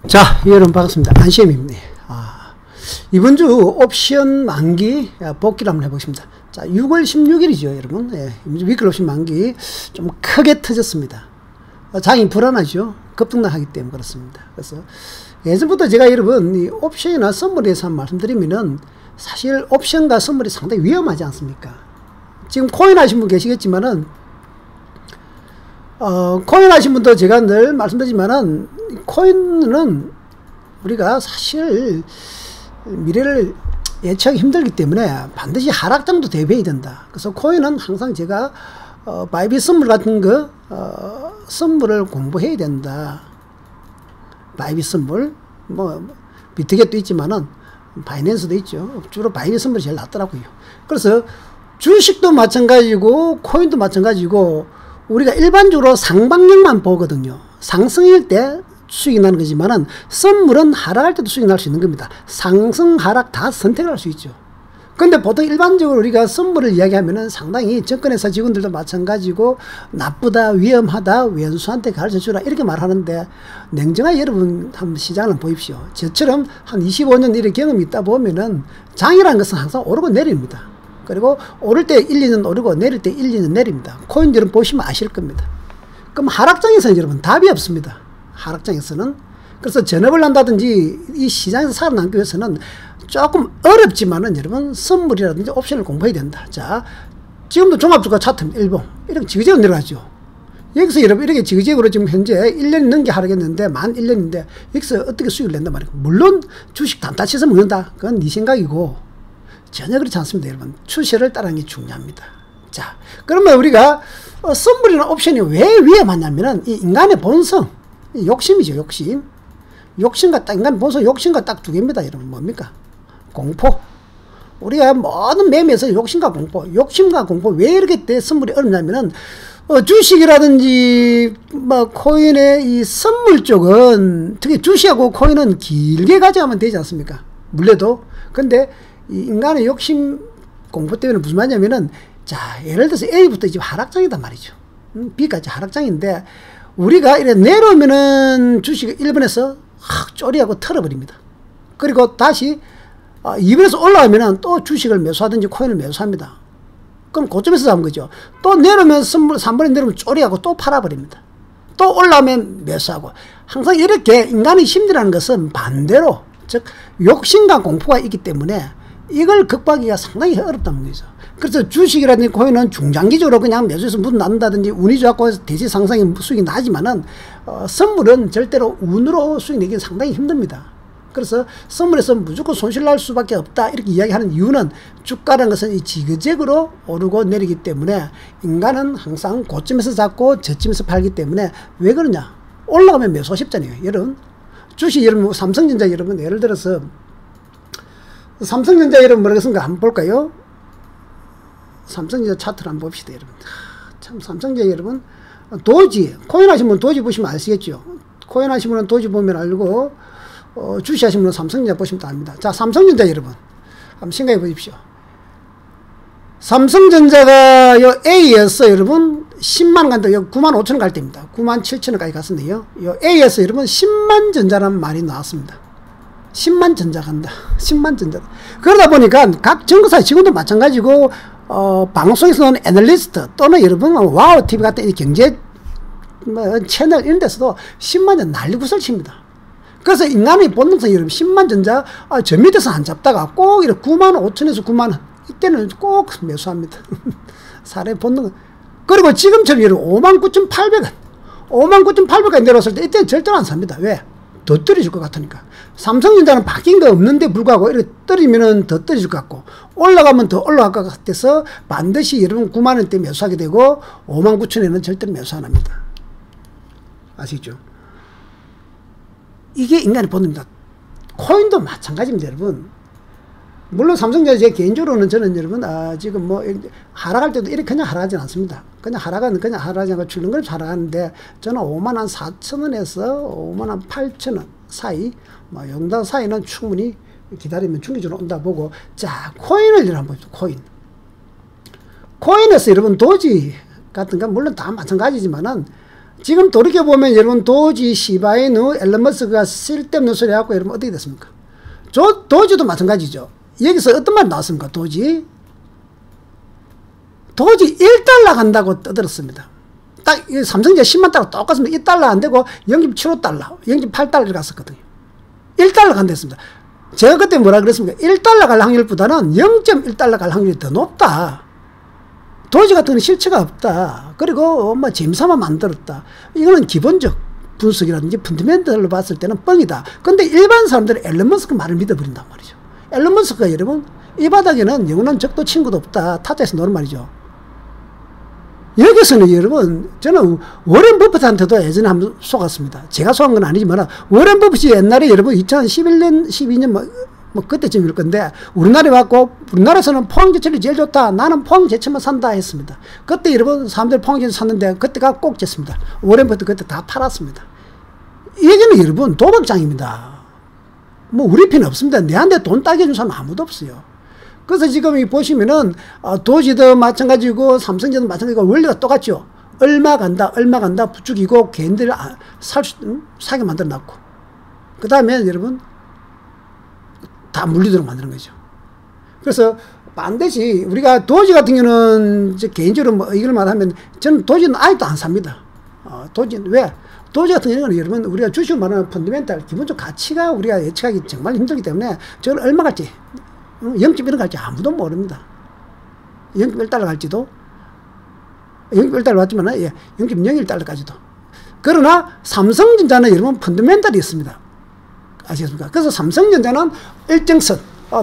자, 여러분 반갑습니다. 안시엠입니다. 이번 주 옵션 만기 복귀를 한번 해보겠습니다. 자, 6월 16일이죠, 여러분. 예, 위클 옵션 만기 좀 크게 터졌습니다. 장이 불안하죠. 급등락하기 때문에 그렇습니다. 그래서 예전부터 제가 여러분 이 옵션이나 선물에 대해서 말씀드리면은 사실 옵션과 선물이 상당히 위험하지 않습니까? 지금 코인 하신 분 계시겠지만은 코인 하신 분도 제가 늘 말씀드리지만은 코인은 우리가 사실 미래를 예측하기 힘들기 때문에 반드시 하락장도 대비해야 된다. 그래서 코인은 항상 제가 바이비 선물 같은 거 선물을 공부해야 된다. 바이비 선물 뭐 비트겟도 있지만은 바이낸스도 있죠. 주로 바이비 선물이 제일 낫더라고요. 그래서 주식도 마찬가지고 코인도 마찬가지고 우리가 일반적으로 상방향만 보거든요. 상승일 때 수익이 나는 거지만은 선물은 하락할 때도 수익이 날 수 있는 겁니다. 상승 하락 다 선택을 할 수 있죠. 근데 보통 일반적으로 우리가 선물을 이야기하면은 상당히 증권회사 직원들도 마찬가지고 나쁘다, 위험하다, 왼수한테 가르쳐주라 이렇게 말하는데 냉정하게 여러분 한번 시장을 한번 보십시오. 저처럼 한 25년 이렇게 경험이 있다 보면은 장이라는 것은 항상 오르고 내립니다. 그리고 오를 때 1, 2년 오르고 내릴 때 1, 2년 내립니다. 코인들은 보시면 아실 겁니다. 그럼 하락장에서는 여러분 답이 없습니다. 하락장에서는. 그래서 전업을 한다든지 이 시장에서 살아남기 위해서는 조금 어렵지만은 여러분 선물이라든지 옵션을 공부해야 된다. 자, 지금도 종합주가 차트입니다. 일봉 이렇게 지그재그로 내려가죠. 여기서 여러분 이렇게 지그재그로 지금 현재 1년이 넘게 하락했는데 만 1년인데 여기서 어떻게 수익을 낸단 말이에요. 물론 주식 단타치에서 먹는다. 그건 네 생각이고 전혀 그렇지 않습니다. 여러분 추세를 따르는 게 중요합니다. 자, 그러면 우리가 선물이나 옵션이 왜 위험하냐면은 이 인간의 본성, 욕심이죠. 욕심과 딱 인간의 본성, 욕심과 딱 두 개입니다. 여러분 뭡니까? 공포. 우리가 모든 매매에서 욕심과 공포 왜 이렇게 때 선물이 어렵냐면은 주식이라든지 뭐 코인의 이 선물 쪽은 특히 주식하고 코인은 길게 가져가면 되지 않습니까? 물려도. 근데 이 인간의 욕심 공포 때문에 무슨 말이냐면은 자, 예를 들어서 A부터 지금 하락장이단 말이죠. B까지 하락장인데 우리가 이래 내려오면은 주식을 1번에서 쪼리하고 털어버립니다. 그리고 다시 2번에서 올라오면은 또 주식을 매수하든지 코인을 매수합니다. 그럼 고점에서 잡은 거죠. 또 내려오면 3번에 내려오면 쪼리하고 또 팔아버립니다. 또 올라오면 매수하고. 항상 이렇게 인간의 심리라는 것은 반대로 즉 욕심과 공포가 있기 때문에 이걸 극복하기가 상당히 어렵다는 거죠. 그래서 주식이라든지 코인은 중장기적으로 그냥 매수해서 문 난다든지 운이 좋고 대시 상승이 수익이 나지만은 선물은 절대로 운으로 수익 내기는 상당히 힘듭니다. 그래서 선물에서 무조건 손실 날 수밖에 없다 이렇게 이야기하는 이유는 주가라는 것은 이 지그재그로 오르고 내리기 때문에 인간은 항상 고점에서 잡고 저점에서 팔기 때문에 왜 그러냐? 올라가면 매수하고 싶잖아요. 여러분 주식 여러분 삼성전자 여러분 예를 들어서 삼성전자 여러분 뭐라고 쓴가 한번 볼까요? 삼성전자 차트를 한번 봅시다. 여러분 참 삼성전자 여러분 도지 코인 하신 분 도지 보시면 아시겠죠? 코인 하신 분은 도지 보면 알고 주식 하신 분은 삼성전자 보시면 다 압니다. 자, 삼성전자 여러분 한번 생각해 보십시오. 삼성전자가 요 A에서 여러분 10만 간다. 요 9만 5천 갈 때입니다. 9만 7천원까지 갔었는데요. 요 A에서 여러분 10만 전자라는 말이 나왔습니다. 10만 전자 간다. 10만 전자. 그러다 보니까 각 정거사 직원도 마찬가지고 방송에서는 애널리스트 또는 여러분 와우 TV 같은 경제 채널 이런 데서도 10만 전 난리구슬 칩니다. 그래서 인간의 본능상 여러분 10만 전자 저 밑에서 안 잡다가 꼭 이렇게 9만 5천에서 9만 원 이때는 꼭 매수합니다. 사람의 본능은. 그리고 지금처럼 여러분 59,800원 59,800원까지 내려왔을 때 이때는 절대로 안 삽니다. 왜? 더 떨어질 것 같으니까. 삼성전자는 바뀐 거 없는데 불구하고 이렇게 떨어지면은 더 떨어질 것 같고 올라가면 더 올라갈 것 같아서 반드시 여러분 9만원대 매수하게 되고 59,000원에는 절대로 매수 안 합니다. 아시죠? 이게 인간의 본능입니다. 코인도 마찬가지입니다, 여러분. 물론 삼성전자 제 개인적으로는 저는 여러분 지금 뭐 하락할 때도 이렇게 그냥 하락하지 않습니다. 그냥 하락은 그냥 하락하지 않고 출렁거리면서 하락하는데 저는 54,000원에서 58,000원 사이 뭐 영당 사이는 충분히 기다리면 중기적으로 온다 보고. 자, 코인을 한번 보십시오. 코인에서 여러분 도지 같은 건 물론 다 마찬가지지만은 지금 돌이켜보면 여러분 도지, 시바이누, 앨런 머스크가 쓸데없는 소리 하고 여러분 어떻게 됐습니까? 도지도 마찬가지죠. 여기서 어떤 말이 나왔습니까? 도지 1달러 간다고 떠들었습니다. 딱 삼성전자 10만 달러 똑같습니다. 1달러 안 되고 0.75달러, 0.8달러 갔었거든요. 1달러 간댔습니다. 제가 그때 뭐라 그랬습니까? 1달러 갈 확률보다는 0.1달러 갈 확률이 더 높다. 도지 같은 건 실체가 없다. 그리고 뭐 짐삼아 만들었다. 이거는 기본적 분석이라든지 펀더멘털로 봤을 때는 뻥이다. 근데 일반 사람들은 앨런 머스크 말을 믿어버린단 말이죠. 앨런 머스크가 여러분 이 바닥에는 영원한 적도 친구도 없다. 타자에서 노는 말이죠. 여기서는 여러분 저는 워렌 버핏한테도 예전에 한번 속았습니다. 제가 속은 건 아니지만 워렌 버핏이 옛날에 여러분 2011년 12년 뭐 그때쯤일 건데 우리나라에 왔고 우리나라에서는 포항제철이 제일 좋다. 나는 포항제철만 산다 했습니다. 그때 여러분 사람들 포항제철 샀는데 그때가 꼭졌습니다. 워렌 버핏 그때 다 팔았습니다. 이 얘기는 여러분 도박장입니다. 뭐 우리 편은 없습니다. 내한테 돈 따게 해준 사람 아무도 없어요. 그래서 지금 이 보시면은 도지도 마찬가지고 삼성전자도 마찬가지고 원리가 똑같죠. 얼마 간다 부추기고 개인들 사게 만들어 놨고 그 다음에 여러분 다 물리도록 만드는 거죠. 그래서 반드시 우리가 도지 같은 경우는 개인적으로 뭐 이걸 말하면 저는 도지는 아직도 안 삽니다. 도지는 왜? 도지 같은 경우는 여러분 우리가 주식을 말하는 펀더멘탈 기본적 가치가 우리가 예측하기 정말 힘들기 때문에 저는 얼마 갈지 0.1원 갈지 아무도 모릅니다. 0.1달러 갈지도 0.1달러 왔지만 0.01달러까지도. 그러나 삼성전자는 여러분 펀더멘탈이 있습니다. 아시겠습니까? 그래서 삼성전자는 일정선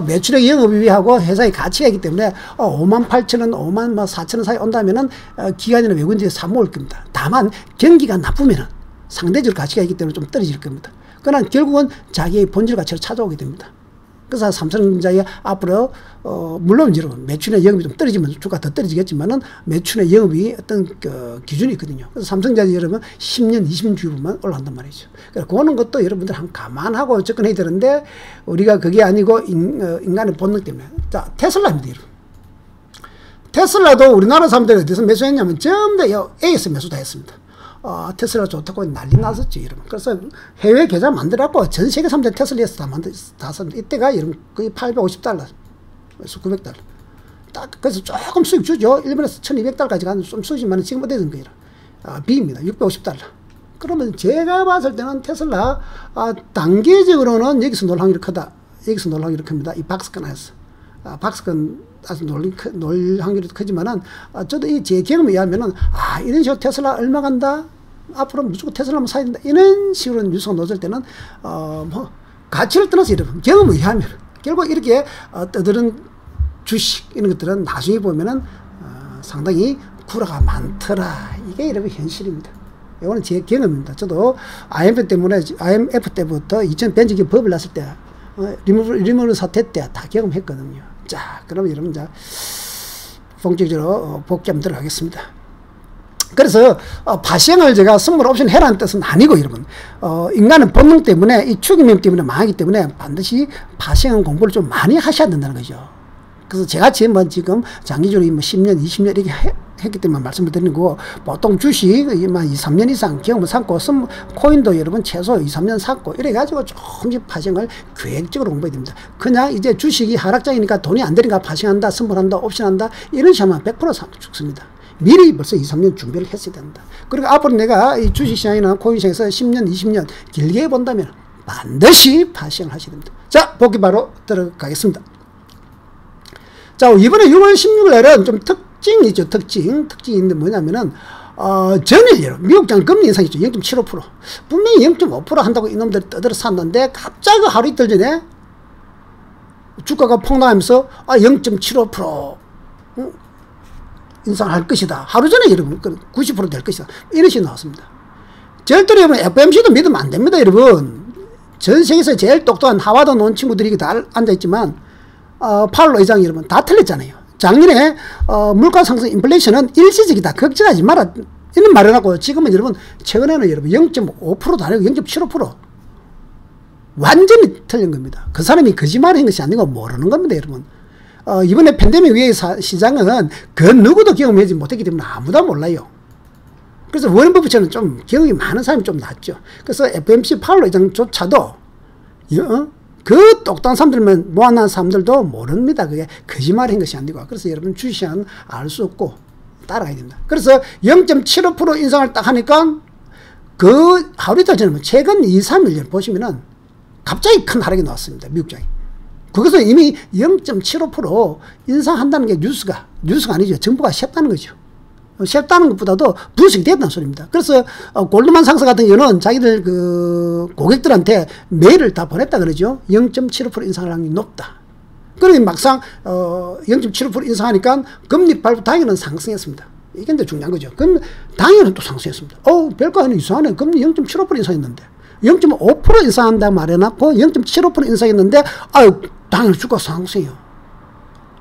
매출액 영업이익하고 회사의 가치가 있기 때문에 58,000원, 54,000원 사이 온다면은 기관이나 외국인들이 사모을 겁니다. 다만 경기가 나쁘면은 상대적 가치가 있기 때문에 좀 떨어질 겁니다. 그러나 결국은 자기의 본질 가치를 찾아오게 됩니다. 그래서 삼성전자의 앞으로 물론 여러분 매출의 영업이 좀 떨어지면 주가 더 떨어지겠지만은 매출의 영업이 어떤 그 기준이 있거든요. 그래서 삼성전자 여러분 10년, 20년 주기보면 올라간단 말이죠. 그래서 그거는 것도 여러분들 한번 감안하고 접근해야 되는데 우리가 그게 아니고 인간의 본능 때문에. 자, 테슬라입니다, 여러분. 테슬라도 우리나라 사람들이 어디서 매수했냐면 전부 다 A에서 매수 다 했습니다. 테슬라 좋다고 난리 났었죠, 여러분. 그래서 해외 계좌 만들었고 전 세계 사람들 테슬라에서 다 샀는데 이때가 여러분 거의 850달러, 900달러. 딱 그래서 조금 수익 주죠. 일본에서 1200달러까지 가는 좀 수익이면 지금 어떻게 된 거예요? B입니다. 650달러. 그러면 제가 봤을 때는 테슬라 단계적으로는 여기서 놀 확률이 크다. 여기서 놀 확률이 큽니다. 이 박스권에서. 박스권 아주 놀 확률이 크지만은 저도 이 제 경험에 의하면은 이런 식으로 테슬라 얼마 간다. 앞으로 무조건 테슬라만 사야 된다. 이런 식으로 뉴스가 놓을 때는 뭐 가치를 떠나서 여러분 경험에 의하면 결국 이렇게 떠드는 주식 이런 것들은 나중에 보면은 상당히 구라가 많더라. 이게 여러분 현실입니다. 이거는 제 경험입니다. 저도 IMF 때부터 2000 벤처기 법을 났을 때 리머블 사태 때 다 경험했거든요. 자, 그럼 여러분 자 본격적으로 복귀 한번 들어가겠습니다. 그래서 파생을 제가 선물 옵션 해라는 뜻은 아니고 여러분 인간은 본능 때문에 이 추기명 때문에 망하기 때문에 반드시 파생 공부를 좀 많이 하셔야 된다는 거죠. 그래서 제가 지금 장기적으로 10년, 20년 이렇게 했기 때문에 말씀을 드리는 거고 보통 주식 2, 3년 이상 경험을 삼고 코인도 여러분 최소 2, 3년 샀고 이래가지고 조금씩 파생을 계획적으로 공부해야 됩니다. 그냥 이제 주식이 하락장이니까 돈이 안 되니까 파생한다, 선물한다, 옵션한다 이런 식으로 하면 100% 죽습니다. 미리 벌써 2, 3년 준비를 했어야 된다. 그리고 앞으로 내가 이 주식시장이나 코인시장에서 10년, 20년 길게 본다면 반드시 파생을 하셔야 됩니다. 자, 복귀 바로 들어가겠습니다. 자, 이번에 6월 16일 날은 좀 특징이 있죠. 특징이 있는데 뭐냐면은 전일 미국장 금리 인상이 있죠. 0.75%. 분명히 0.5% 한다고 이놈들이 떠들어 샀는데 갑자기 하루 이틀 전에 주가가 폭락하면서 0.75% 인상할 것이다. 하루 전에 여러분 90% 될 것이다. 이런 식으로 나왔습니다. 절대로 여러분 FOMC도 믿으면 안 됩니다. 여러분 전 세계에서 제일 똑똑한 하와드 논 친구들이 다 앉아있지만 파월 의장이 여러분 다 틀렸잖아요. 작년에 물가 상승 인플레이션은 일시적이다. 걱정하지 마라. 이런 말을 하고 지금은 여러분 최근에는 여러분 0.5%도 아니고 0.75% 완전히 틀린 겁니다. 그 사람이 거짓말을 한 것이 아니고 모르는 겁니다. 여러분 이번에 팬데믹 위의 시장은 그 누구도 경험하지 못했기 때문에 아무도 몰라요. 그래서 워렌 버핏처럼 좀 경험이 많은 사람이 좀 낫죠. 그래서 FMC 파월러 회장조차도 그 똑똑한 사람들만 모아놓은 사람들도 모릅니다. 그게 거짓말인 것이 아니고. 그래서 여러분 주시안 알 수 없고 따라가야 됩니다. 그래서 0.75% 인상을 딱 하니까 그 하루 이틀 전에 최근 2, 3일 보시면은 갑자기 큰 하락이 나왔습니다. 미국장이. 거기서 이미 0.75% 인상한다는 게 뉴스가 아니죠. 정부가 셌다는 거죠. 셌다는 것보다도 부식이 됐다는 소리입니다. 그래서 골드만상스 같은 경우는 자기들 그 고객들한테 메일을 다 보냈다 그러죠. 0.75% 인상할 확률이 높다. 그러니 막상 0.75% 인상하니까 금리 발표 당일은 상승했습니다. 이게 이제 중요한 거죠. 그럼 당일은 또 상승했습니다. 별거 아니네. 이상하네. 금리 0.75% 인상했는데 0.5% 인상한다 말해놓고 0.75% 인상했는데 당일 주가 상승해요.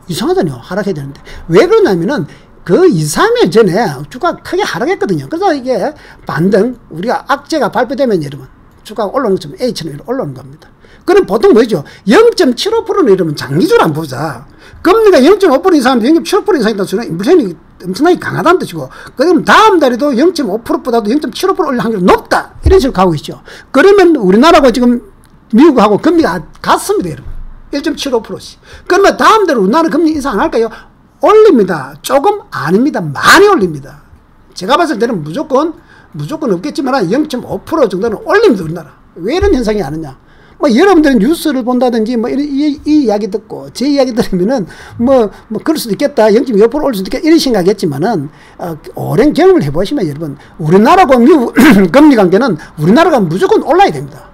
이상하다뇨. 하락해야 되는데. 왜 그러냐면은 그 2, 3일 전에 주가 크게 하락했거든요. 그래서 이게 반등, 우리가 악재가 발표되면 여러분, 주가가 올라오는 것처럼 A처럼 올라오는 겁니다. 그럼 보통 뭐죠? 0.75%는 이러면 장기주로 안 보자. 금리가 0.5% 이상인데 0.75% 이상이다 소리는 인플레이션이 엄청나게 강하다는 뜻이고, 그럼 다음 달에도 0.5%보다도 0.75% 올릴 확률이 높다. 이런 식으로 가고 있죠. 그러면 우리나라하고 지금 미국하고 금리가 같습니다, 여러분. 1.75%씩. 그러면 다음 달에 우리나라 금리 인상 안 할까요? 올립니다. 조금 아닙니다. 많이 올립니다. 제가 봤을 때는 무조건 없겠지만 0.5% 정도는 올립니다. 우리나라. 왜 이런 현상이 안 오냐? 여러분들은 뉴스를 본다든지 이 이야기 듣고 제 이야기 들으면은 그럴 수도 있겠다. 0.25% 올릴 수도 있겠다. 이런 생각했지만은 오랜 경험을 해보시면 여러분, 우리나라하고 미국 금리 관계는 우리나라가 무조건 올라야 됩니다.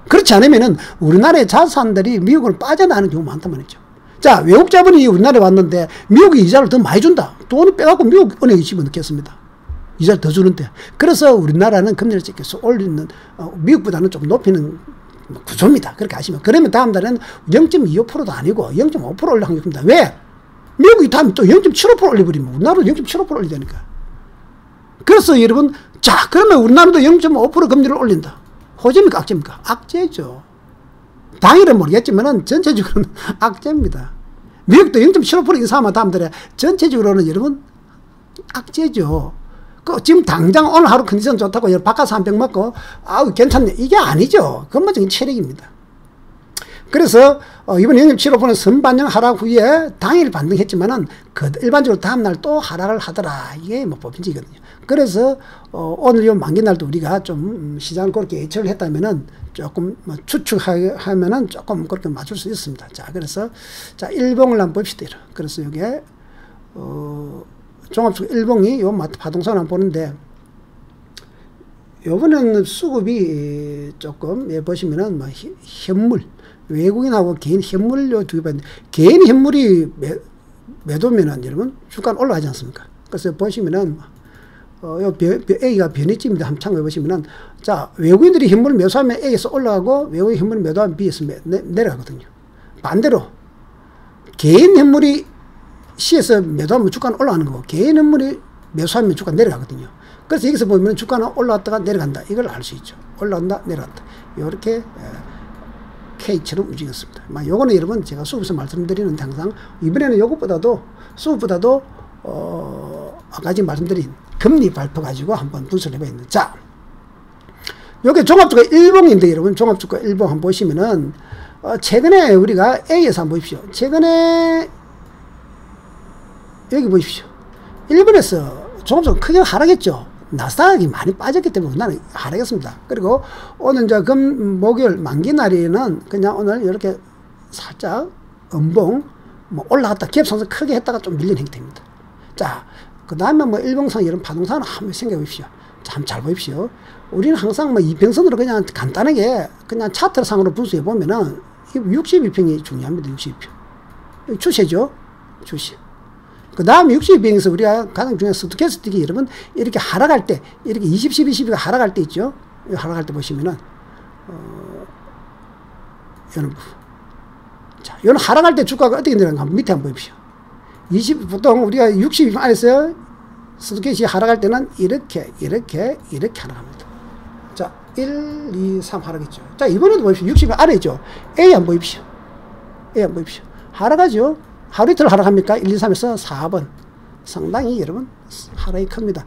그렇지 않으면은 우리나라의 자산들이 미국으로 빠져나가는 경우가 많단 말이죠. 자, 외국 자본이 우리나라에 왔는데 미국이 이자를 더 많이 준다. 돈을 빼갖고 미국 은행에 집어넣겠습니다. 이자를 더 주는데. 그래서 우리나라는 금리를 계속 올리는, 미국보다는 좀 높이는 구조입니다. 그렇게 아시면. 그러면 다음 달에는 0.25%도 아니고 0.5% 올릴 확률이 큽니다. 왜? 미국이 다음 또 0.75% 올려버리면 우리나라도 0.75% 올리다니까. 그래서 여러분, 자, 그러면 우리나라도 0.5% 금리를 올린다. 호재입니까? 악재입니까? 악재죠. 당일은 모르겠지만은 전체적으로는 악재입니다. 미국도 0.75% 인상하면 다음 달에 전체적으로는 여러분 악재죠. 지금 당장 오늘 하루 컨디션 좋다고 바깥에서 한 병 먹고 괜찮네. 이게 아니죠. 근본적인 체력입니다. 그래서 이번 0.75% 선반영 하락 후에 당일 반등했지만은 일반적으로 다음날 또 하락을 하더라. 이게 법칙이거든요. 그래서 오늘 요 만기날도 우리가 좀 시장을 그렇게 예측을 했다면은 조금 추측하면은 조금 그렇게 맞출 수 있습니다. 자, 그래서 자, 일봉을 한번 봅시다. 그래서 이게 종합적 일봉이 요 파동선을 한번 보는데, 요번에는 수급이 조금 보시면은 현물, 외국인하고 개인 현물로 두 개 봤는데, 개인 현물이 매도면은 여러분 주가는 올라가지 않습니까? 그래서 보시면은 A가 변이점입니다. 한번 참고해 보시면은, 자, 외국인들이 현물을 매수하면 A에서 올라가고 외국인 현물을 매도하면 B에서 내려가거든요. 반대로 개인 현물이 C에서 매도하면 주가는 올라가는 거고, 개인 현물이 매수하면 주가가 내려가거든요. 그래서 여기서 보면 주가는 올라갔다가 내려간다. 이걸 알 수 있죠. 올라간다, 내려간다. 이렇게 K처럼 움직였습니다. 요거는 여러분 제가 수급에서 말씀드리는데, 항상 이번에는 요것보다도 수급보다도 아까 지금 말씀드린 금리 발표 가지고 한번 분석을 해봐야 됩니다. 자, 요게 종합주가 일봉인데 여러분, 종합주가 일봉 한번 보시면은 최근에 우리가 A에서 한번 보십시오. 최근에 여기 보십시오. 일본에서 종합주가 크게 하락했죠. 나스닥이 많이 빠졌기 때문에 나는 하락했습니다. 그리고 오늘 이제 목요일 만기 날에는 그냥 오늘 이렇게 살짝 음봉 올라갔다 갭상승 크게 했다가 좀 밀린 형태입니다. 자, 그 다음에 일봉상 이런 파동상을 한번 생각해 보십시오. 참 잘 보십시오. 우리는 항상 이평선으로 그냥 간단하게 그냥 차트상으로 분석해 보면은 62평이 중요합니다. 62평. 추세죠. 추세. 그 다음 62평에서 우리가 가장 중요한 스토캐스틱이 여러분 이렇게 하락할 때, 이렇게 20, 10, 20가 하락할 때 있죠. 하락할 때 보시면은, 요런 부분. 자, 요런 하락할 때 주가가 어떻게 내려가는가 한번 밑에 한번 보십시오. 보통 우리가 60 안에서 스토캐스틱이 하락할 때는 이렇게 하락합니다. 자, 1, 2, 3 하락했죠. 자, 이번에도 보십시오. 60 아래 있죠. A 한번 보십시오. A 한번 보십시오. 하락하죠. 하루 이틀 하락합니까? 1, 2, 3에서 4번. 상당히 여러분 하락이 큽니다.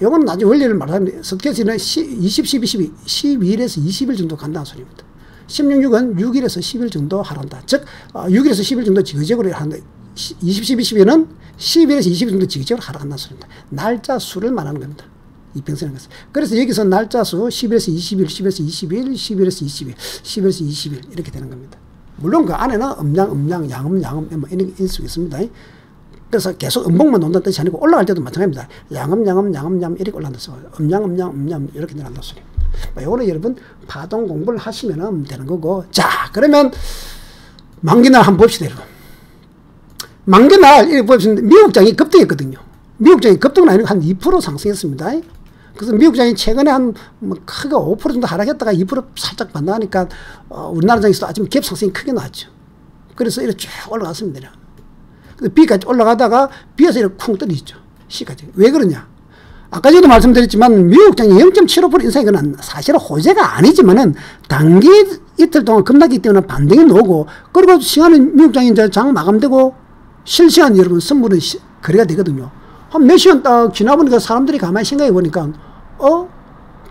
요건 나중에 원리를 말하면 스케치는 20, 12, 12, 12일에서 20일 정도 간다는 소리입니다. 16은 6일에서 10일 정도 하란다. 즉 6일에서 10일 정도 지그재그로 한다. 20, 12, 12는 11에서 20일 정도 지그재그로 하락한다는 소리입니다. 날짜 수를 말하는 겁니다. 이평선인 것은. 그래서 여기서 날짜 수 10에서 20일, 10에서 20일, 11에서 20일, 10에서 20일 이렇게 되는 겁니다. 물론 그 안에는 음양, 양음 뭐 이런 게 있을 수 있습니다. 그래서 계속 음봉만 논다는 뜻이 아니고 올라갈 때도 마찬가지입니다. 양음 이렇게 올라간다 소리. 음양 이렇게 내려간다 소리. 요거는 여러분 파동 공부를 하시면 되는 거고. 자, 그러면 만기날 한번 봅시다, 여러분. 만기날 이렇게 보시면 미국장이 급등했거든요. 미국장이 급등은 아니고 한 2% 상승했습니다. 그래서 미국장이 최근에 뭐 크게 5% 정도 하락했다가 2% 살짝 반등하니까 우리나라 장에서도 아침 갭 상승이 크게 나왔죠. 그래서 이렇게 쭉 올라갔습니다. B까지 올라가다가 B에서 이렇게 쿵 떨어지죠. C까지. 왜 그러냐? 아까 전에도 말씀드렸지만 미국장이 0.75% 인상이 그는 사실은 호재가 아니지만은 단기 이틀 동안 급락기 때문에 반등이 나오고, 그리고 시간은 미국장이 이제 장 마감되고 실시간 여러분 선물은 거래가 되거든요. 한 몇 시간 딱 지나보니까 사람들이 가만히 생각해 보니까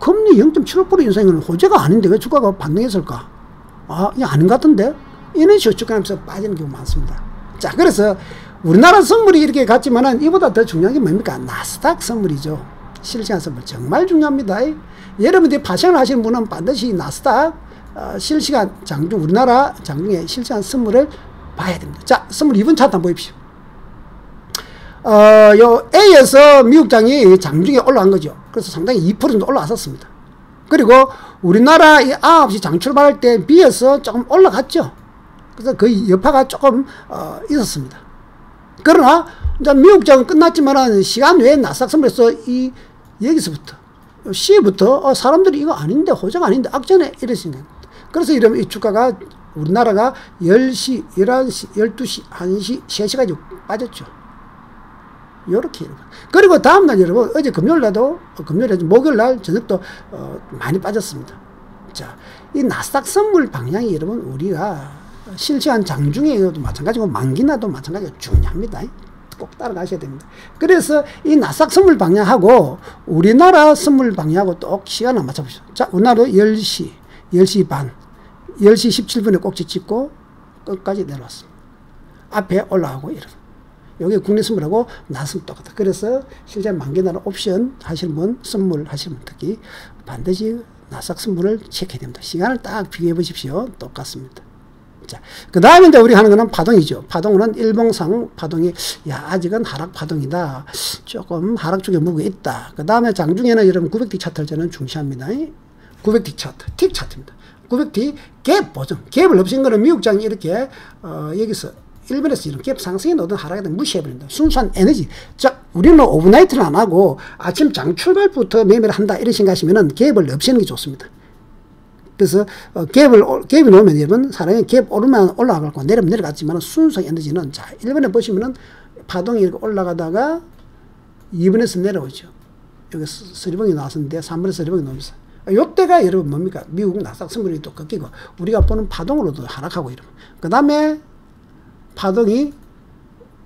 금리 0.75% 인상은 호재가 아닌데 왜 주가가 반등했을까? 이게 아닌 것 같은데? 이런 식으로 주가하면서 빠지는 경우가 많습니다. 자, 그래서 우리나라 선물이 이렇게 갔지만은 이보다 더 중요한 게 뭡니까? 나스닥 선물이죠. 실시간 선물 정말 중요합니다. 여러분들이 파생을 하시는 분은 반드시 나스닥 실시간 장중, 우리나라 장중에 실시간 선물을 봐야 됩니다. 자, 선물 2번 차트 한번 보십시오. 요 A에서 미국장이 장중에 올라간 거죠. 그래서 상당히 2% 정도 올라왔었습니다. 그리고 우리나라 9시 장 출발할 때 B에서 조금 올라갔죠. 그래서 그 여파가 조금 있었습니다. 그러나 이제 미국장은 끝났지만 시간 외에 나스닥 선물에서 여기서부터 C부터 사람들이 이거 아닌데, 호재가 아닌데 악전에 이랬습니다. 그래서 이러면 이 주가가 우리나라가 10시, 11시, 12시, 1시, 3시까지 빠졌죠. 요렇게 여러분. 그리고 다음날 여러분, 어제 금요일날도, 목요일날 저녁도 많이 빠졌습니다. 자, 이 나스닥 선물 방향이 여러분, 우리가 실시간 장중에도 마찬가지고 만기나도 마찬가지고 중요합니다. 꼭 따라가셔야 됩니다. 그래서 이 나스닥 선물 방향하고 우리나라 선물 방향하고 또 시간을 맞춰보시죠. 자, 우리나라 10시, 10시 반, 10시 17분에 꼭지 찍고 끝까지 내려왔습니다. 앞에 올라가고 이러고. 여기 국내 선물하고 나스닥 똑같아. 그래서 실제 만기날 옵션 하시는 분, 선물 하시는 분 특히 반드시 나스닥 선물을 체크해야 됩니다. 시간을 딱 비교해 보십시오. 똑같습니다. 자, 그 다음에 이제 우리 하는 거는 파동이죠. 파동은 일봉상 파동이, 아직은 하락 파동이다. 조금 하락 쪽에 무게 있다. 그 다음에 장중에는 여러분 900D 차트를 저는 중시합니다. 900D 차트, 틱 차트입니다. 900D 갭 보정. 갭을 없인 거는 미국장이 이렇게, 여기서 일본에서 이런 갭 상승이 나오든 하락에 무시해버린다. 순수한 에너지. 자, 우리는 오버나이트를 안 하고 아침 장 출발부터 매매를 한다. 이런 생각하시면은 갭을 없애는 게 좋습니다. 그래서 갭이 나오면 여러분 사람이 갭 오르면 올라가고 내리면 내려갔지만 순수한 에너지는, 자, 1번에 보시면은 파동이 이렇게 올라가다가 2번에서 내려오죠. 여기 서리봉이 나왔었는데 3번에 서리봉이 나오면서 요때가 여러분 뭡니까? 미국 나스닥 선물이 또 꺾이고 우리가 보는 파동으로도 하락하고 이러면, 그 다음에 파동이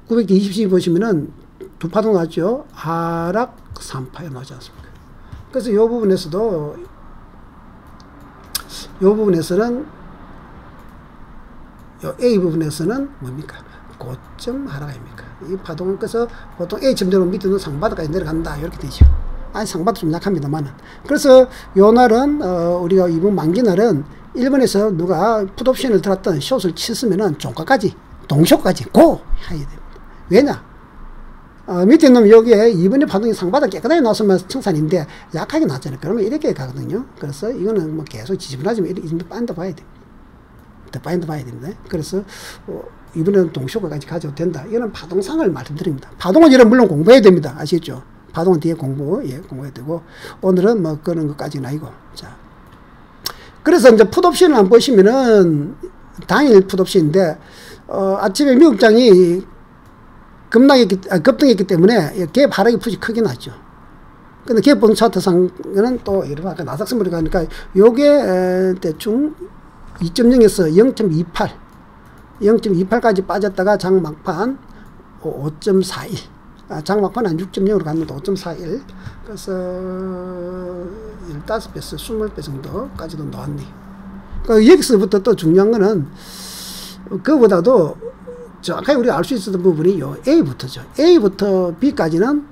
920씩 보시면은 두 파동 나왔죠. 하락 3파에 나오지 않습니까? 그래서 이 부분에서도, 요 A 부분에서는 뭡니까? 고점 하락 아닙니까? 이 파동은 그래서 보통 A점 되면 밑에는 상바닥까지 내려간다. 이렇게 되죠. 아니, 상바닥 좀 약합니다만은. 그래서 요 날은, 우리가 이번 만기날은 일본에서 누가 풋옵션을 들었던 숏을 쳤으면은 종가까지, 동쇼까지 고! 해야 됩니다. 왜냐? 밑에 놈 여기에 이번에 파동이 상바닥 깨끗하게 나왔으면 청산인데 약하게 나왔잖아요. 그러면 이렇게 가거든요. 그래서 이거는 뭐 계속 지지분하지만 이 정도 빠인다 봐야 됩니다. 더 빠인다 봐야 됩니다. 그래서 이번에는 동쇼까지 가져도 된다. 이거는 파동상을 말씀드립니다. 파동은 이런 물론 공부해야 됩니다. 아시겠죠? 파동은 뒤에 공부해야 되고, 오늘은 뭐 그런 것까지는 아니고. 자, 그래서 이제 풋옵션을 한번 보시면은 당일 풋옵션인데, 아침에 미국장이 급등했기 때문에 갭 하락이 푸지 크게 났죠. 근데 갭 보정 차트상은 또 여러분 아까 나스닥 선물이 가니까 요게 대충 2.0에서 0.28까지 빠졌다가 장 막판 5.41 장막판은 6.0으로 갔는데 5.41. 그래서 15배에서 20배 정도까지도 나왔네. 그러니까 여기서부터 또 중요한 거는 그보다도 정확하게 우리가 알 수 있었던 부분이 요 A부터죠. A부터 B까지는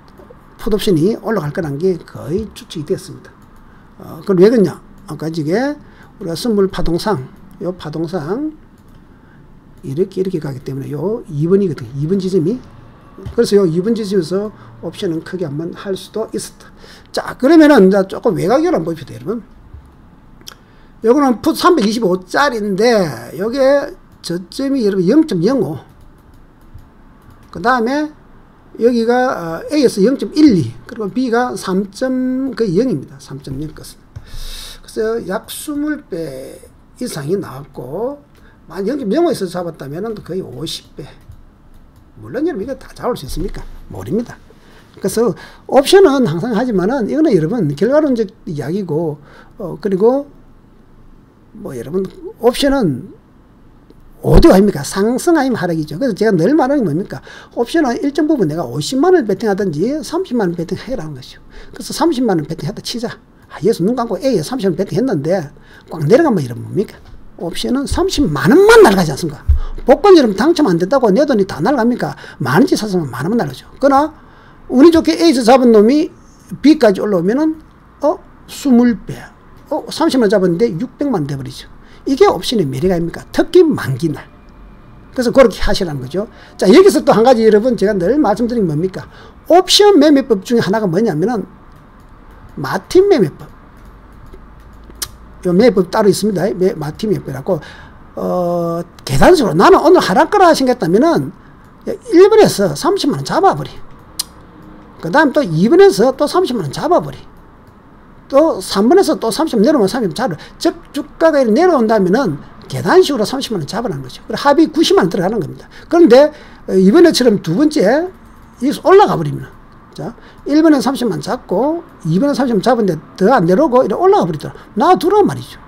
풋옵션이 올라갈 거라는 게 거의 추측이 됐습니다. 그럼 왜 그러냐? 아까 이게 우리가 선물 파동상, 요 파동상 이렇게 가기 때문에 요 2번이거든요. 2번 지점이. 그래서 요 2번 지점에서 옵션은 크게 한번 할 수도 있었다. 자, 그러면은 이제 조금 외곽으로 한번 봅시다, 여러분. 요거는 풋 325짜리인데 요게 저점이 여러분 0.05. 그 다음에 여기가 A에서 0.12 그리고 B가 3.0입니다. 3.0 것은. 그래서 약 20배 이상이 나왔고 만 0.05에서 잡았다면 거의 50배. 물론 여러분 이거 다 잡을 수 있습니까? 모릅니다. 그래서 옵션은 항상 하지만은 이거는 여러분 결과론적 이야기고 그리고 뭐 여러분 옵션은 오디오 아닙니까? 상승 아니면 하락이죠. 그래서 제가 늘 말하는 게 뭡니까? 옵션은 일정 부분 내가 50만원을 베팅하든지 30만원 베팅해라는 것이죠. 그래서 30만원 베팅했다 치자. 예수 눈 감고 A에 30만원 베팅했는데 꽉 내려가면 이러면 뭡니까? 옵션은 30만원만 날아가지 않습니까? 복권 여러분 당첨 안 됐다고 내 돈이 다 날아갑니까? 만원치 샀으면 만원만 날아가죠. 그러나 운이 좋게 A에서 잡은 놈이 B까지 올라오면은 20배 30만원 잡았는데 600만원 돼버리죠. 이게 옵션의 매력 아닙니까? 특히 만기날. 그래서 그렇게 하시라는 거죠. 자, 여기서 또 한 가지 여러분 제가 늘 말씀드린 게 뭡니까? 옵션 매매법 중에 하나가 뭐냐면은 마틴 매매법. 요 매매법 따로 있습니다. 마틴 매매법이라고 계단식으로 나는 오늘 하락 거라 하시겠다면은 1번에서 30만원 잡아버리. 그 다음 또 2번에서 또 30만원 잡아버리. 또 3번에서 또 30만 내려오면 30만 잡으라. 즉 주가가 내려온다면은 계단식으로 30만원 잡으라는 거죠. 그리고 합이 90만원 들어가는 겁니다. 그런데 이번에처럼 두 번째 여기서 올라가 버리면 자 1번에 30만 잡고 2번에 30만 잡은데 더 안 내려오고 이렇게 올라가 버리더라. 놔두라 말이죠.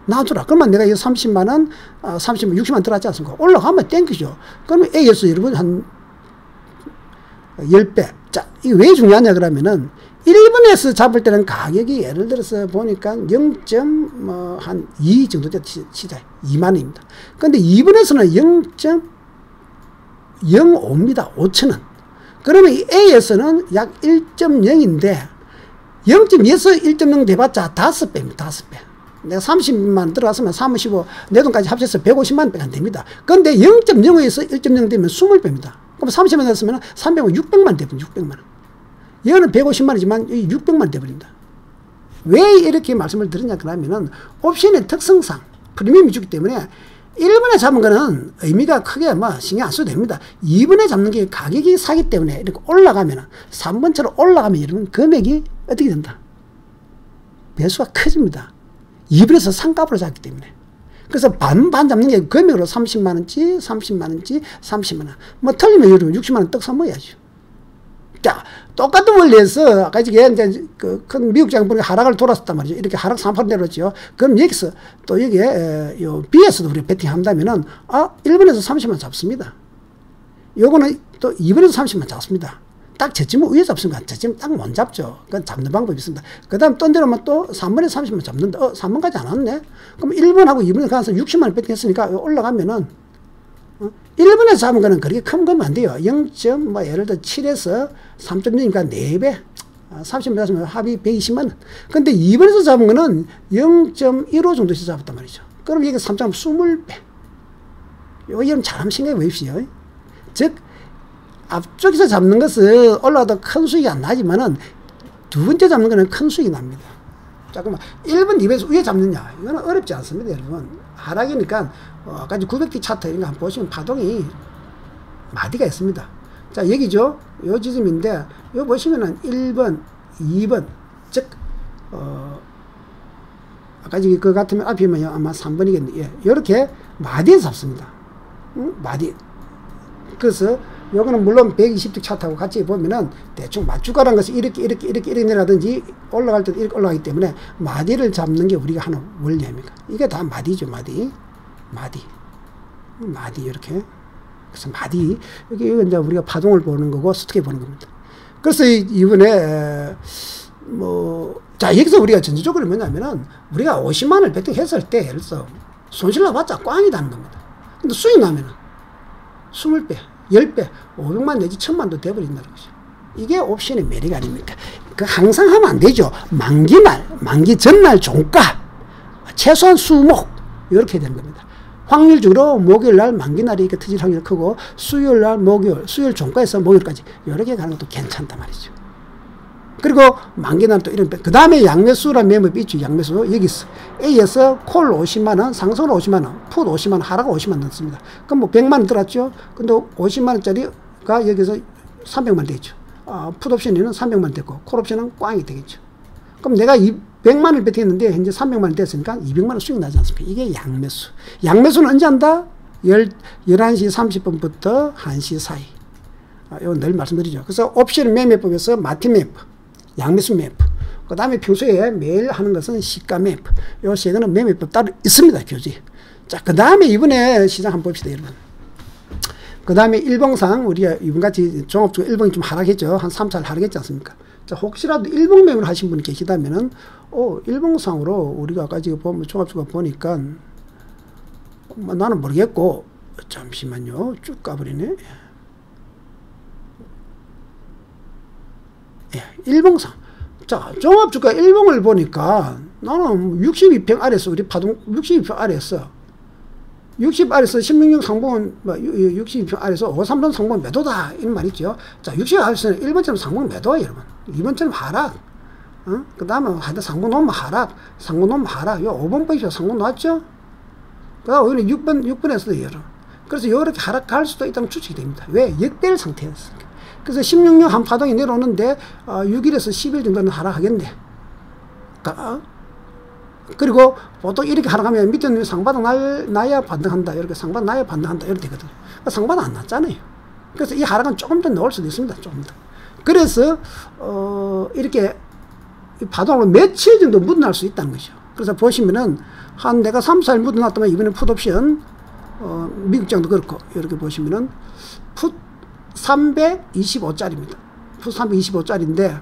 놔두라. 그러면 내가 이 30만원 30만 60만 들어갔지 않습니까? 올라가면 땡기죠. 그러면 A에서 여러분 한 10배. 자, 이게 왜 중요하냐 그러면은 1번에서 잡을 때는 가격이 예를 들어서 보니까 0.2 정도 치자. 2만원입니다. 근데 2번에서는 0.05입니다. 5천원. 그러면 이 A에서는 약 1.0인데 0.2에서 1.0 돼봤자 5배입니다. 5배. 내가 30만 들어갔으면 35, 내 돈까지 합쳐서 150만 배가 됩니다. 근데 0.05에서 1.0 되면 20배입니다. 그럼 30만 됐으면 300만, 600만 되면 600만원. 얘는 150만이지만 600만 돼버립니다. 왜 이렇게 말씀을 드리냐 그러면은 옵션의 특성상 프리미엄이 주기 때문에 1번에 잡은 거는 의미가 크게 뭐 신경 안 써도 됩니다. 2번에 잡는 게 가격이 사기 때문에 이렇게 올라가면은 3번처럼 올라가면 여러분 금액이 어떻게 된다? 배수가 커집니다. 2번에서 상값으로 잡기 때문에. 그래서 반 잡는 게 금액으로 30만원치, 30만원치, 30만원. 뭐 틀리면 여러분 60만원 떡 사먹어야죠. 자, 똑같은 원리에서 아까 이제 큰 미국 장본이 하락을 돌았었단 말이죠. 이렇게 하락 3% 내렸죠. 그럼 여기서 또 여기에 요 B에서도 우리가 베팅한다면은 1번에서 30만 잡습니다. 요거는 또 2번에서 30만 잡습니다. 딱 저쯤은 위에 잡습니다. 저쯤 딱 못 잡죠. 그건 잡는 방법이 있습니다. 그 다음 또 내려오면 또 3번에서 30만 잡는데 3번까지 안 왔네. 그럼 1번하고 2번에 가서 60만원 베팅했으니까 올라가면은 1번에서 잡은 거는 그렇게 큰 거면 안 돼요. 0. 뭐 예를 들어 7에서 3.0이니까 4배. 30만 잡으면 합이 120만원. 근데 2번에서 잡은 거는 0.15 정도에서 잡았단 말이죠. 그럼 이게 3.20배. 요거 여러분 잘 한번 생각해 보십시오. 즉, 앞쪽에서 잡는 것은 올라가도 큰 수익이 안 나지만은 두 번째 잡는 거는 큰 수익이 납니다. 잠깐만, 1번, 2번에서 위에 잡느냐? 이거는 어렵지 않습니다, 여러분. 하락이니까, 아까 900D 차트 이런 거 한번 보시면 파동이 마디가 있습니다. 자, 여기죠? 요 지점인데, 요 보시면은 1번, 2번, 즉, 아까 그거 같으면 앞이면 아마 3번이겠네. 예. 요렇게 마디에서 잡습니다. 응? 마디. 그래서, 요거는 물론 120D 차트하고 같이 보면은 대충 맞추가라는 것이 이렇게 내려가든지 올라갈 때도 이렇게 올라가기 때문에 마디를 잡는 게 우리가 하는 원리 아닙니까? 이게 다 마디죠, 마디. 이렇게. 그래서 마디, 이게 이제 우리가 파동을 보는 거고, 스톡에 보는 겁니다. 그래서 이번에, 자, 여기서 우리가 전체적으로 뭐냐면은, 우리가 50만을 베팅했을 때, 예를 들어서, 손실 나봤자 꽝이다는 겁니다. 근데 수익 나면은, 20배, 10배, 500만 내지 1000만도 돼버린다는 거죠. 이게 옵션의 매력 아닙니까? 그 항상 하면 안 되죠. 만기날, 만기 전날 종가, 최소한 수목, 이렇게 되는 겁니다. 확률적으로 목요일날 만기날이 이렇게 터질 확률이 크고, 수요일날 목요일, 수요일 종가에서 목요일까지 여러 개 가는 것도 괜찮단 말이죠. 그리고 만기날 또 이런, 그 다음에 양매수란 매물이 있죠. 양매수. 여기 있어. A에서 콜 50만원, 상승 50만원, 풋 50만원, 하락 50만원 넣습니다. 그럼 뭐 100만원 들었죠? 근데 50만원짜리가 여기서 300만원 되죠. 풋 옵션에는 300만원 됐고, 콜 옵션은 꽝이 되겠죠. 그럼 내가 100만원을 베팅했는데, 현재 300만원 됐으니까 200만원 수익 나지 않습니까? 이게 양매수. 양매수는 언제 한다? 11시 30분부터 1시 사이. 이건 늘 말씀드리죠. 그래서 옵션 매매법에서 마틴 매프, 양매수 매프, 그 다음에 평소에 매일 하는 것은 시가 매프. 요 세 개는 매매법 따로 있습니다, 교재. 자, 그 다음에 이번에 시장 한번 봅시다, 여러분. 그 다음에 일봉상, 우리가 이번같이 종합적으로 일봉이 좀 하락했죠. 한 3차 하락했지 않습니까? 자, 혹시라도 일봉 매매를 하신 분이 계시다면은, 일봉상으로 우리가 아까 지금 보면, 종합적으로 보니까, 나는 모르겠고, 잠시만요. 쭉 가버리네. 예, 일봉상. 자, 종합주가 일봉을 보니까, 나는 62평 아래에서, 우리 파동 62평 아래에서, 60 아래에서 16년 상봉은 62평 아래에서 533 상봉 매도다 이런 말 있죠. 자, 60 아래에서는 1번처럼 상봉 매도야 여러분. 2번처럼 하락. 그 다음에 하여튼 상봉 놓으면 하락, 상봉 놓으면 하락. 요 5번 보이죠. 상봉 놓았죠. 그 다음 여기는 6번에서도 여러. 그래서 이렇게 하락할 수도 있다는 추측이 됩니다. 왜? 역배열 상태였으니까. 그래서 16년 한 파동이 내려오는데 6일에서 10일 정도는 하락하겠네. 그리고 보통 이렇게 하락하면 밑에는 상바닥 나야 반등한다. 이렇게 상바닥 나야 반등한다. 이렇게 되거든요. 상바닥 안 났잖아요. 그래서 이 하락은 조금 더 나올 수도 있습니다. 조금 더. 그래서, 이렇게 파동으로 며칠 정도 묻어날 수 있다는 거죠. 그래서 보시면은, 내가 3, 4일 묻어놨다면 이번에 풋옵션, 미국장도 그렇고, 이렇게 보시면은, 풋 325짜리입니다. 풋 325짜리인데,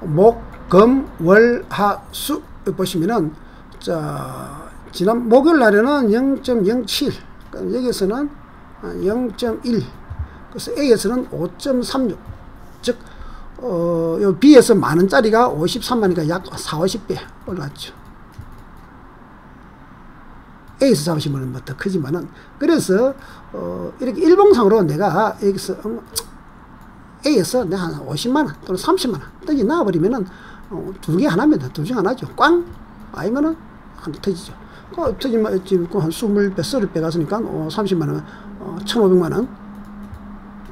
목, 금, 월, 하, 수, 보시면은, 자, 지난 목요일 날에는 0.07, 여기에서는 0.1, 그래서 A에서는 5.36, 즉, 요 B에서 만원짜리가 53만이니까 약 40배 올랐죠. A에서 잡으시면 뭐 더 크지만은, 그래서, 이렇게 일봉상으로 내가 여기서, A에서 내가 한 50만원 또는 30만원 떡이 나와버리면은, 두 개 하나입니다. 둘 중 하나죠. 꽝! 아니면은, 한 대 터지죠. 터지면, 지금 한 20배, 30배 갔으니까, 30만원, 1,500만원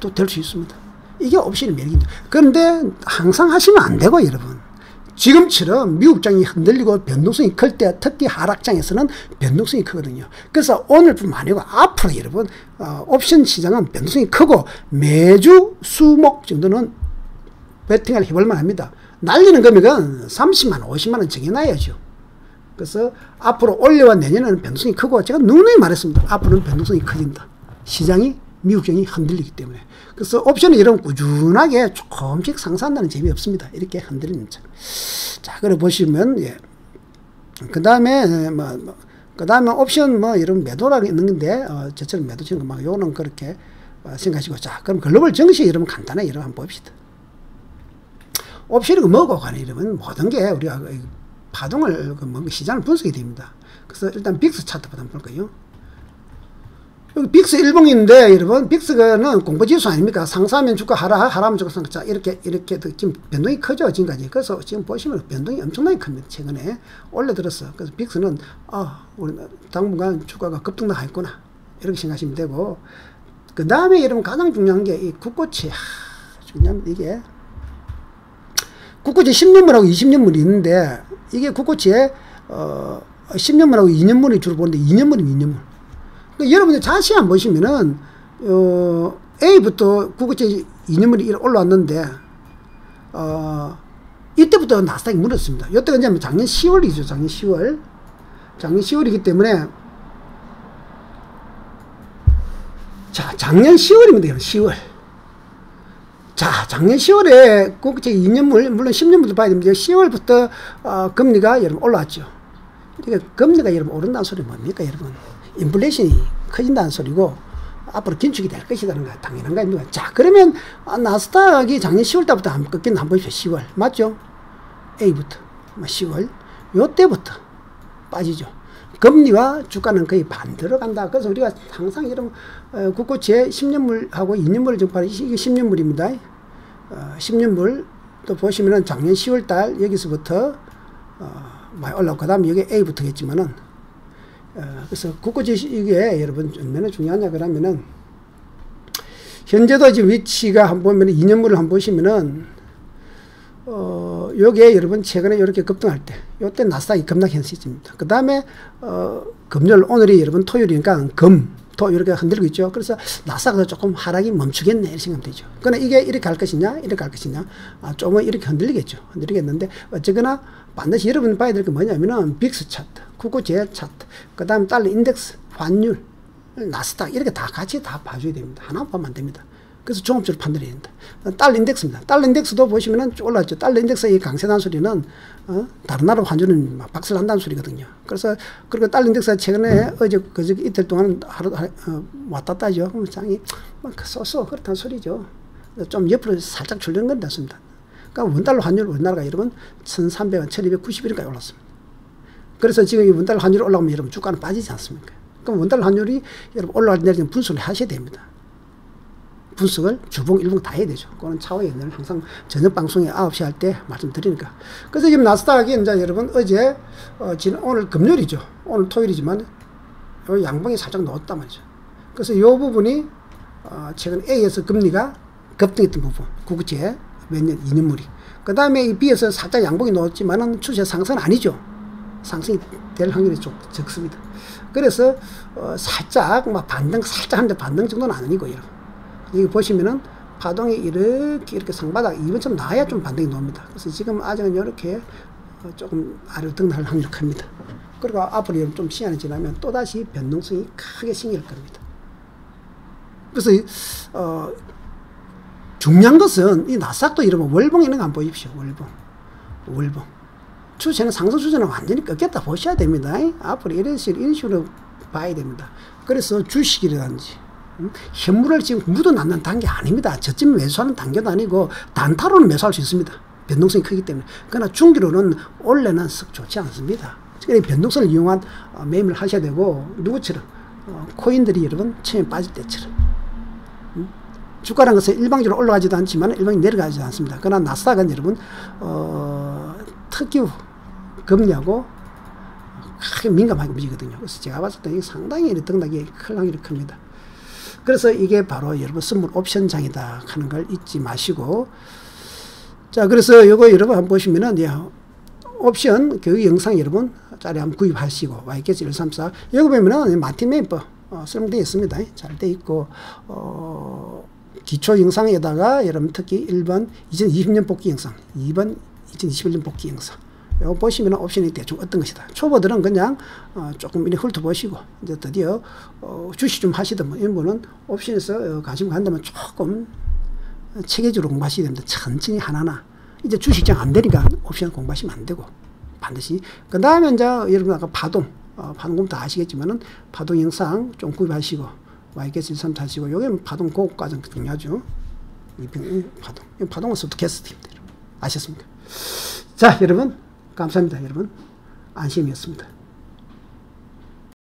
또 될 수 있습니다. 이게 옵션의 매력입니다. 그런데 항상 하시면 안 되고, 여러분. 지금처럼 미국장이 흔들리고 변동성이 클 때, 특히 하락장에서는 변동성이 크거든요. 그래서 오늘뿐만 아니고 앞으로 여러분, 옵션 시장은 변동성이 크고 매주 수목 정도는 베팅을 해볼만 합니다. 날리는 금액은 30만원, 50만원 정해놔야죠. 그래서 앞으로 올해와 내년에는 변동성이 크고, 제가 누누이 말했습니다. 앞으로는 변동성이 커진다. 시장이, 미국장이 흔들리기 때문에. 그래서 옵션은 여러분 꾸준하게 조금씩 상승한다는 재미없습니다. 이렇게 흔들리는 점. 자, 그래 보시면, 예. 그 다음에, 그 다음에 옵션 여러분 매도라고 있는 건데, 저처럼 매도 치는 거 요거는 그렇게 생각하시고. 자, 그럼 글로벌 증시 여러분 간단하게 여러분 한번 봅시다. 옵션이 뭐고 간에 이러면 모든 게 우리가 파동을, 시장을 분석이 됩니다. 그래서 일단 빅스 차트부터 한번 볼까요? 여기 빅스 일봉인데, 여러분, 빅스는 공포지수 아닙니까? 상승하면 주가 하락하면 주가 상승. 자, 이렇게 지금 변동이 크죠, 지금까지. 그래서 지금 보시면 변동이 엄청나게 큽니다, 최근에. 올려들었어. 그래서 빅스는, 우리 당분간 주가가 급등나가겠구나. 이렇게 생각하시면 되고. 그 다음에 여러분 가장 중요한 게 이 국고치. 중요한 이게. 국고치 10년물하고 20년물이 있는데, 이게 국고치에, 10년물하고 2년물이 주로 보는데, 2년물이면 2년물. 여러분들 자세히 안 보시면은, A부터 국고치 2년물이 올라왔는데, 이때부터 나스닥이 무너졌습니다. 이때가 이제 작년 10월이죠. 작년 10월. 작년 10월이기 때문에, 작년 10월입니다. 10월. 자, 작년 10월에 국제 2년물, 물론 10년물도 봐야 됩니다. 10월부터 금리가 여러분 올라왔죠. 그러니까 금리가 여러분 오른다는 소리 뭡니까, 여러분? 인플레이션이 커진다는 소리고 앞으로 긴축이 될 것이라는 거 당연한 거 아닙니까? 자, 그러면 나스닥이 작년 10월 달부터 한번 꺾인 한번 보십시오. 10월 맞죠? A부터 10월 요때부터 빠지죠. 금리와 주가는 거의 반 들어간다. 그래서 우리가 항상 이런 국고채 10년물하고 2년물을 정파하는 이게 10년물입니다. 10년물 또 보시면은 작년 10월달 여기서부터 많이 올라오고 그 다음에 여기 A부터겠지만은 그래서 국고채 이게 여러분 얼마나 중요하냐 그러면은 현재도 지금 위치가 한번 보면 2년물을 한번 보시면은 요게 여러분 최근에 이렇게 급등할 때 요때 나스닥이 급락한 시점입니다. 그 다음에 금요일 오늘이 여러분 토요일이니까 금토 이렇게 흔들고 있죠. 그래서 나스닥도 조금 하락이 멈추겠네 이렇게 생각하면 되죠. 그러나 이게 이렇게 갈 것이냐 이렇게 갈 것이냐 조금은 이렇게 흔들리겠죠. 흔들리겠는데 어쨌거나 반드시 여러분 봐야 될 게 뭐냐면은 빅스 차트, 국고채 차트, 그 다음 달러 인덱스, 환율, 나스닥 이렇게 다 같이 다 봐줘야 됩니다. 하나 보면 안 됩니다. 그래서 종합적으로 판단해야 된다. 달러 인덱스입니다. 달러 인덱스도 보시면은 올랐죠. 달러 인덱스의 강세다는 소리는 다른 나라 환율은 막 박살 난다는 소리거든요. 그래서 그리고 달러 인덱스가 최근에 어제 그저 이틀 동안 하루 왔다 갔다 하죠. 그럼 장이 막 쏘쏘 그렇다는 소리죠. 좀 옆으로 살짝 출렁 건다 습니다. 그러니까 원달러 환율 우리나라가 여러분 1,300원, 1,291원까지 올랐습니다. 그래서 지금 이 원달러 환율이 올라오면 여러분 주가는 빠지지 않습니까? 그럼 원달러 환율이 여러분 올라갈 때 분석을 하셔야 됩니다. 분석을 주봉, 일봉 다 해야 되죠. 그거는 차후에 늘 항상 저녁 방송에 9시 할 때 말씀드리니까. 그래서 지금 나스닥이 이제 여러분 어제, 오늘 금요일이죠. 오늘 토요일이지만 요 양봉이 살짝 넣었단 말이죠. 그래서 이 부분이 최근 A에서 금리가 급등했던 부분, 국채 몇 년, 2년물이. 그 다음에 이 B에서 살짝 양봉이 넣었지만은 추세 상승은 아니죠. 상승이 될 확률이 좀 적습니다. 그래서 살짝 막 반등, 살짝 한데 반등 정도는 아니고 여러분. 여기 보시면은 파동이 이렇게 상바닥 2번처럼 나야 좀 반등이 나옵니다. 그래서 지금 아직은 이렇게 조금 아래로 등락할 확률이 큽니다. 그리고 앞으로 좀 시간이 지나면 또다시 변동성이 크게 생길 겁니다. 그래서 중요한 것은 이 나스닥도 여러분 월봉 있는 거 한번 보십시오. 월봉. 추세는 상승 추세는 완전히 꺾였다 보셔야 됩니다. 앞으로 이런 식으로 봐야 됩니다. 그래서 주식이라든지 현물을 지금 묻어놨는 단계 아닙니다. 저쯤 매수하는 단계도 아니고 단타로는 매수할 수 있습니다. 변동성이 크기 때문에. 그러나 중기로는 원래는 썩 좋지 않습니다. 그래서 변동성을 이용한 매매를 하셔야 되고 누구처럼 코인들이 여러분 처음에 빠질 때처럼 주가라는 것은 일방적으로 올라가지도 않지만 일방적으로 내려가지도 않습니다. 그러나 나스닥은 여러분 특유 금리하고 크게 민감하게 움직이거든요. 그래서 제가 봤을 때 상당히 등락이 클 확률이 큽니다. 그래서 이게 바로 여러분 선물 옵션장이다 하는 걸 잊지 마시고, 자, 그래서 요거 여러분 한번 보시면은 옵션 교육 영상 여러분 짜리 한번 구입하시고 YKS 134 여기 보면은 마티메이퍼 설명되어 있습니다. 잘 돼 있고 기초 영상에다가 여러분 특히 1번 2020년 복귀 영상, 2번 2021년 복귀 영상 이거 보시면 옵션이 대충 어떤 것이다. 초보들은 그냥 조금 이렇게 훑어보시고 이제 드디어 주식 좀 하시던 이런 분은 옵션에서 관심 간다면 조금 체계적으로 공부하셔야 됩니다. 천천히 하나하나. 이제 주식장 안 되니까 옵션 공부하시면 안 되고 반드시. 그 다음에 이제 여러분 아까 파동 공부 다 아시겠지만은 파동 영상 좀 구입하시고 YKS 134 하시고 요게 파동 고급 과정 중요하죠. 파동은 소프트캐스트입니다. 아셨습니까? 자, 여러분 감사합니다. 여러분 안심이었습니다.